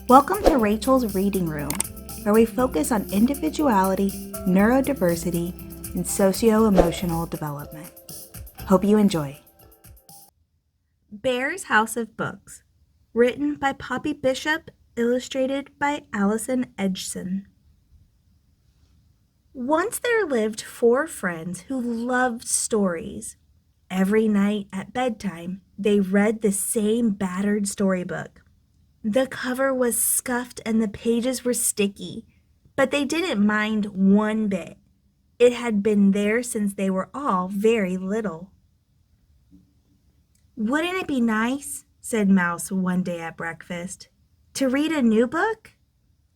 Welcome to Rachel's Reading Room, where we focus on individuality, neurodiversity, and socio-emotional development. Hope you enjoy. Bear's House of Books, written by Poppy Bishop, illustrated by Alison Edgson. Once there lived 4 friends who loved stories. Every night at bedtime, they read the same battered storybook. The cover was scuffed and the pages were sticky, but they didn't mind one bit. It had been there since they were all very little. "Wouldn't it be nice," said Mouse one day at breakfast, "to read a new book?"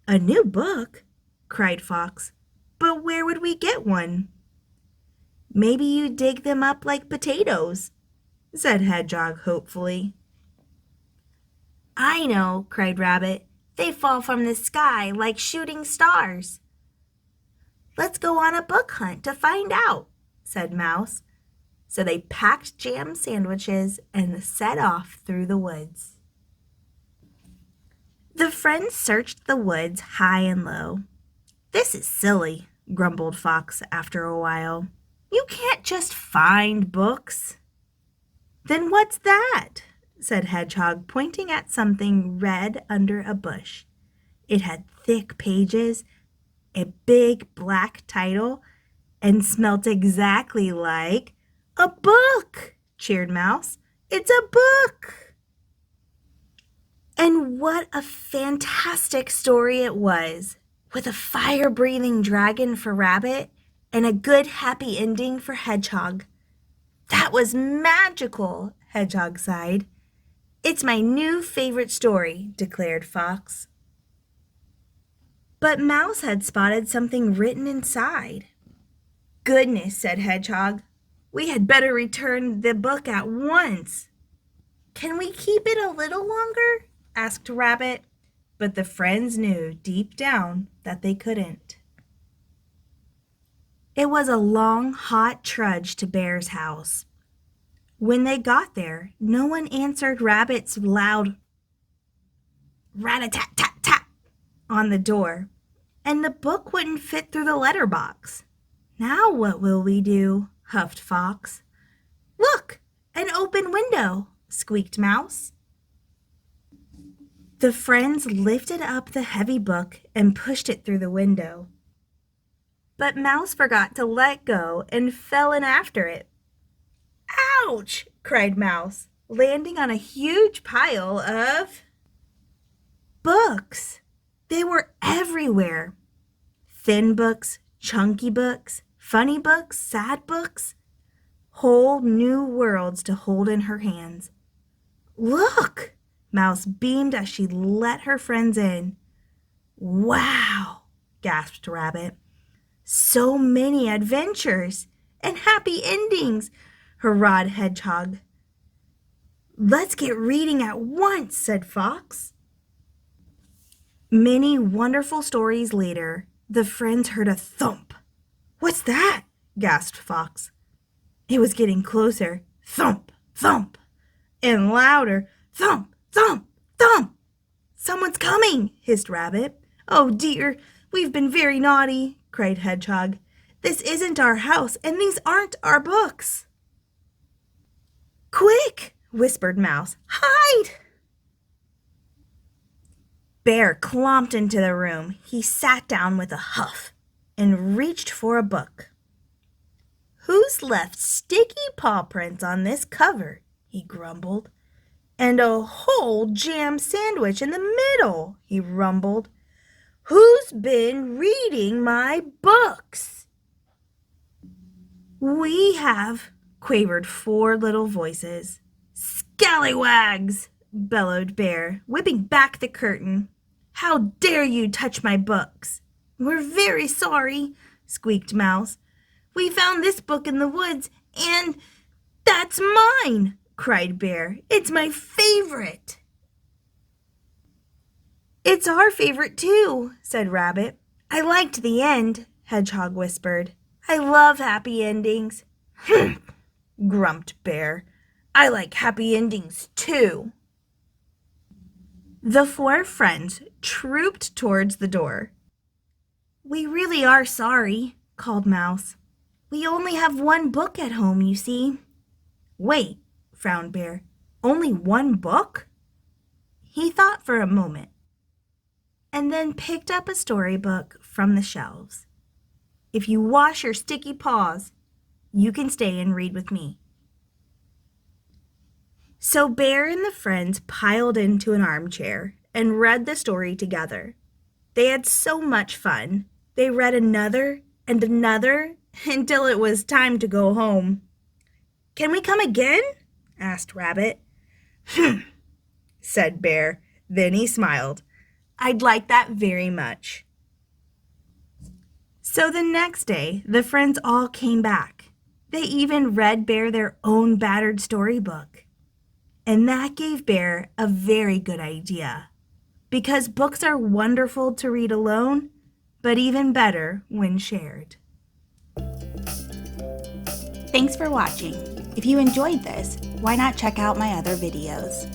"A new book?" cried Fox. "But where would we get one?" "Maybe you dig them up like potatoes," said Hedgehog hopefully. "I know," cried Rabbit. "They fall from the sky like shooting stars." "Let's go on a book hunt to find out," said Mouse. So they packed jam sandwiches and set off through the woods. The friends searched the woods high and low. "This is silly," grumbled Fox after a while. "You can't just find books." "Then what's that?" said Hedgehog, pointing at something red under a bush. It had thick pages, a big black title, and smelt exactly like a book, cheered Mouse. "It's a book!" And what a fantastic story it was, with a fire-breathing dragon for Rabbit and a good happy ending for Hedgehog. "That was magical," Hedgehog sighed. "It's my new favorite story," declared Fox. But Mouse had spotted something written inside. "Goodness," said Hedgehog. "We had better return the book at once." "Can we keep it a little longer?" asked Rabbit, but the friends knew deep down that they couldn't. It was a long, hot trudge to Bear's house. When they got there, no one answered Rabbit's loud rat-a-tat-tat-tat on the door, and the book wouldn't fit through the letterbox. "Now what will we do?" huffed Fox. "Look, an open window," squeaked Mouse. The friends lifted up the heavy book and pushed it through the window. But Mouse forgot to let go and fell in after it. "Ouch!" cried Mouse, landing on a huge pile of books. They were everywhere. Thin books, chunky books, funny books, sad books. Whole new worlds to hold in her hands. "Look!" Mouse beamed as she let her friends in. "Wow!" gasped Rabbit. "So many adventures and happy endings!" hurrahed Hedgehog. "Let's get reading at once," said Fox. Many wonderful stories later, the friends heard a thump. "What's that?" gasped Fox. It was getting closer. Thump, thump, and louder. Thump, thump, thump. "Someone's coming," hissed Rabbit. "Oh dear, we've been very naughty," cried Hedgehog. "This isn't our house, and these aren't our books." "Quick!" whispered Mouse. "Hide!" Bear clomped into the room. He sat down with a huff and reached for a book. "Who's left sticky paw prints on this cover?" he grumbled. "And a whole jam sandwich in the middle," he rumbled. "Who's been reading my books?" "We have," quavered 4 little voices. "Scallywags!" bellowed Bear, whipping back the curtain. "How dare you touch my books?" "We're very sorry," squeaked Mouse. "We found this book in the woods, and that's mine!" cried Bear. "It's my favorite." "It's our favorite too," said Rabbit. "I liked the end," Hedgehog whispered. "I love happy endings." "Humph!" grumped Bear. "I like happy endings too." The four friends trooped towards the door. "We really are sorry," called Mouse. "We only have one book at home, you see." "Wait," frowned Bear. "Only one book?" He thought for a moment, and then picked up a storybook from the shelves. "If you wash your sticky paws, you can stay and read with me." So Bear and the friends piled into an armchair and read the story together. They had so much fun. They read another and another until it was time to go home. "Can we come again?" asked Rabbit. "Humph," said Bear. Then he smiled. "I'd like that very much." So the next day, the friends all came back. They even read Bear their own battered storybook. And that gave Bear a very good idea, because books are wonderful to read alone, but even better when shared. Thanks for watching. If you enjoyed this, why not check out my other videos?